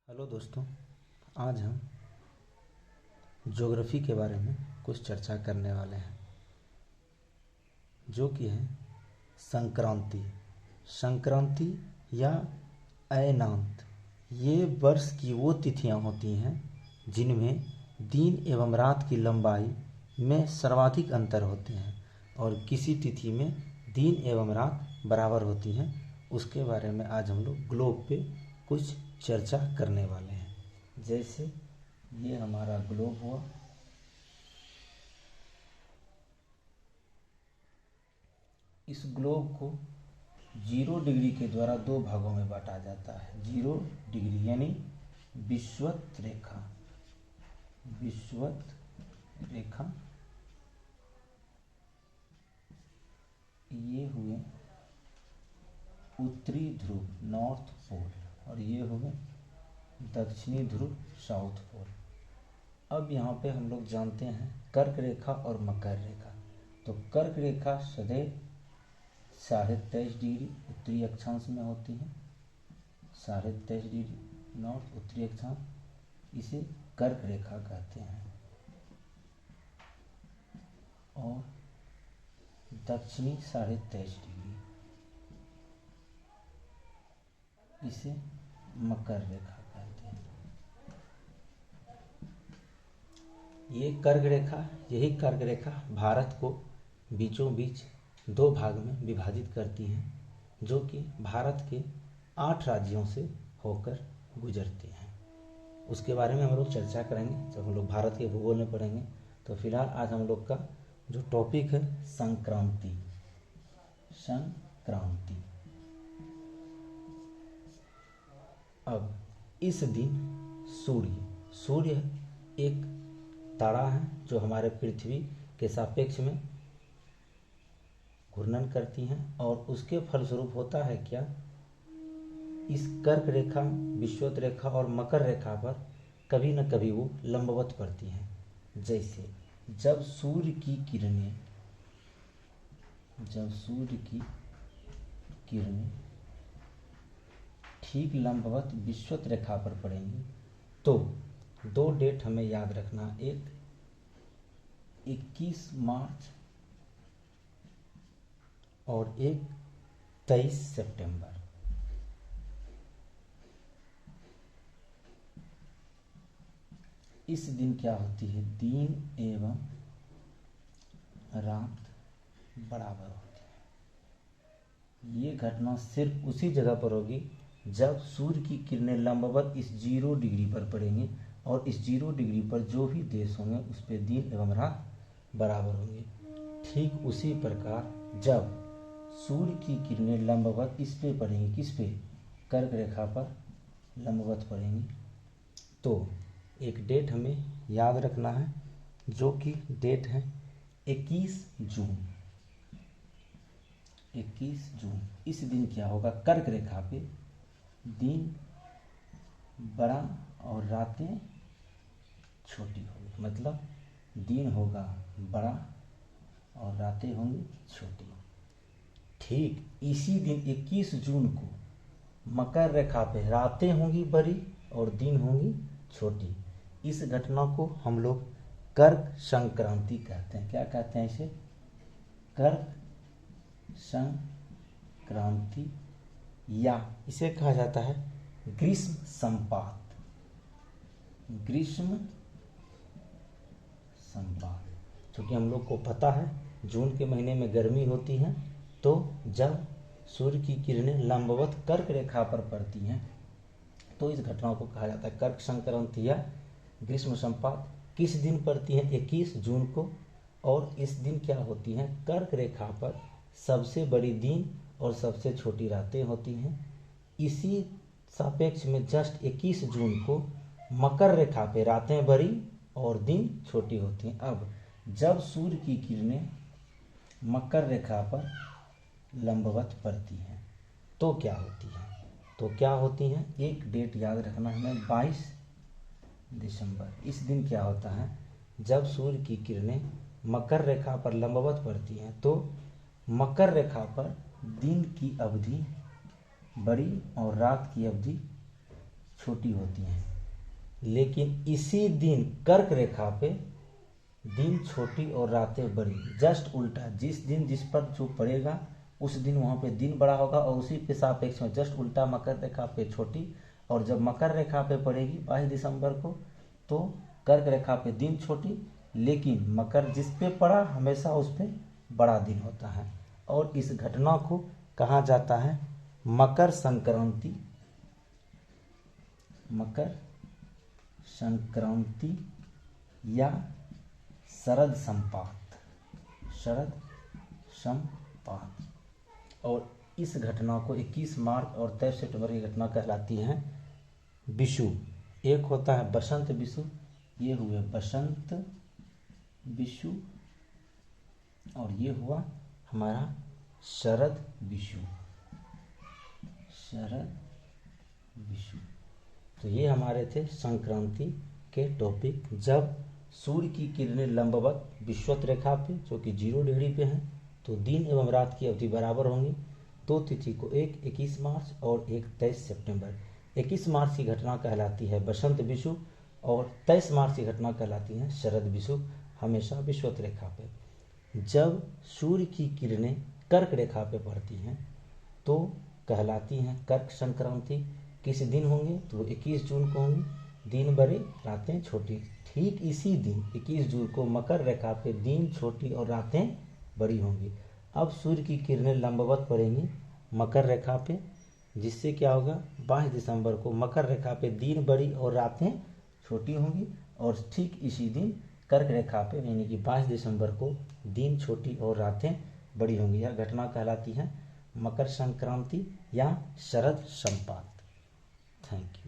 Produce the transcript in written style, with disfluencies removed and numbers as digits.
Hello दोस्तों, आज हम ज्योग्राफी के बारे में कुछ चर्चा करने वाले हैं, जो कि है संक्रांति। संक्रांति या अयनांत ये वर्ष की वो तिथियां होती हैं जिनमें दिन एवं रात की लंबाई में सर्वाधिक अंतर होते हैं और किसी तिथि में दिन एवं रात बराबर होती हैं। उसके बारे में आज हम लोग ग्लोब पे कुछ चर्चा करने वाले हैं। जैसे ये हमारा ग्लोब हुआ, इस ग्लोब को 0 डिग्री के द्वारा दो भागों में बांटा जाता है। 0 डिग्री यानी विषुवत रेखा, विषुवत रेखा ये हुए उत्तरी ध्रुव नॉर्थ पोल और ये हुए दक्षिणी ध्रुव साउथ पोल। अब यहाँ पे हम लोग जानते हैं कर्क रेखा और मकर रेखा। तो कर्क रेखा सदैव 23.5 डिग्री उत्तरी अक्षांश में होती है, 23.5 डिग्री नॉर्थ उत्तरी अक्षांश, इसे कर्क रेखा कहते हैं। और दक्षिणी 23.5 डिग्री, इसे मकर रेखा कहते हैं। ये कर्क रेखा, यही कर्क रेखा भारत को बीचों बीच दो भाग में विभाजित करती हैं, जो कि भारत के 8 राज्यों से होकर गुजरते हैं। उसके बारे में हम लोग चर्चा करेंगे जब हम लोग भारत के भूगोल में पढ़ेंगे। तो फिलहाल आज हम लोग का जो टॉपिक है संक्रांति। संक्रांति। अब इस दिन सूर्य एक तारा है जो हमारे पृथ्वी के सापेक्ष में घूर्णन करती हैं और उसके फलस्वरूप होता है क्या, इस कर्क रेखा, विषुवत रेखा और मकर रेखा पर कभी न कभी वो लंबवत पड़ती हैं। जैसे जब सूर्य की किरणें ठीक लंबवत विषुवत रेखा पर पड़ेंगी तो दो डेट हमें याद रखना, एक 21 मार्च और एक 23 सितंबर। इस दिन क्या होती है, दिन एवं रात बराबर होती है। ये घटना सिर्फ उसी जगह पर होगी जब सूर्य की किरणें लंबवत इस 0 डिग्री पर पड़ेंगी और इस 0 डिग्री पर जो भी देश होंगे उस पर दिन एवं रात बराबर होंगे। ठीक उसी प्रकार जब सूर्य की किरणें लंबवत इस पे पड़ेंगी, किस पे, कर्क रेखा पर लंबवत पड़ेंगी, तो एक डेट हमें याद रखना है, जो कि डेट है 21 जून। 21 जून। इस दिन क्या होगा, कर्क रेखा पे दिन बड़ा और रातें छोटी होगी, मतलब दिन होगा बड़ा और रातें होंगी छोटी। ठीक इसी दिन 21 जून को मकर रेखा पे रातें होंगी बड़ी और दिन होंगी छोटी। इस घटना को हम लोग कर्क संक्रांति कहते हैं। क्या कहते हैं इसे, कर्क संक्रांति, या इसे कहा जाता है ग्रीष्म संपात। ग्रीष्म संपात, क्योंकि हम लोग को पता है जून के महीने में गर्मी होती है, तो जब सूर्य की किरणें लंबवत कर्क रेखा पर पड़ती हैं तो इस घटना को कहा जाता है कर्क संक्रांति या ग्रीष्म संपात। किस दिन पड़ती है, 21 जून को। और इस दिन क्या होती हैं, कर्क रेखा पर सबसे बड़ी दिन और सबसे छोटी रातें होती हैं। इसी सापेक्ष में जस्ट 21 जून को मकर रेखा पे रातें बड़ी और दिन छोटी होती हैं। अब जब सूर्य की किरणें मकर रेखा पर लंबवत पड़ती हैं तो क्या होती हैं, एक डेट याद रखना है, 22 दिसंबर। इस दिन क्या होता है, जब सूर्य की किरणें मकर रेखा पर लंबवत पड़ती हैं तो मकर रेखा पर दिन की अवधि बड़ी और रात की अवधि छोटी होती हैं, लेकिन इसी दिन कर्क रेखा पे दिन छोटी और रातें बड़ी। जस्ट उल्टा, जिस दिन जिस पर जो पड़ेगा उस दिन वहाँ पे दिन बड़ा होगा, और उसी के सापेक्ष में जस्ट उल्टा मकर रेखा पे छोटी, और जब मकर रेखा पे पड़ेगी 22 दिसंबर को तो कर्क रेखा पे दिन छोटी, लेकिन मकर जिस पे पड़ा हमेशा उस पे बड़ा दिन होता है। और इस घटना को कहा जाता है मकर संक्रांति, मकर संक्रांति या शरद संपात, शरद संपात। और इस घटना को 21 मार्च और 23 सितंबर की घटना कहलाती है विषु। एक होता है बसंत विषु, ये हुए बसंत विषु, और ये हुआ हमारा शरद विषु, शरद विषु। तो ये हमारे थे संक्रांति के टॉपिक। जब सूर्य की किरणें लंबवत विषुवत रेखा पे जो कि 0 डिग्री पे हैं तो दिन एवं रात की अवधि बराबर होंगी। 2 तिथि को, एक 21 मार्च और एक 23 सितंबर। 21 मार्च की घटना कहलाती है बसंत विषु और 23 मार्च की घटना कहलाती है शरद विषु, हमेशा विषुवत रेखा पे। जब सूर्य की किरणें कर्क रेखा पे पड़ती हैं तो कहलाती हैं कर्क संक्रांति। किस दिन होंगे तो वो 21 जून को होंगी, दिन बड़े रातें छोटी। ठीक इसी दिन 21 जून को मकर रेखा पे दिन छोटी और रातें बड़ी होंगी। अब सूर्य की किरणें लंबवत पड़ेंगी मकर रेखा पे, जिससे क्या होगा 22 दिसंबर को मकर रेखा पे दिन बड़ी और रातें छोटी होंगी, और ठीक इसी दिन कर्क रेखा पे यानी कि 22 दिसंबर को दिन छोटी और रातें बड़ी होंगी। यह घटना कहलाती है मकर संक्रांति या शरद संपात। Thank you.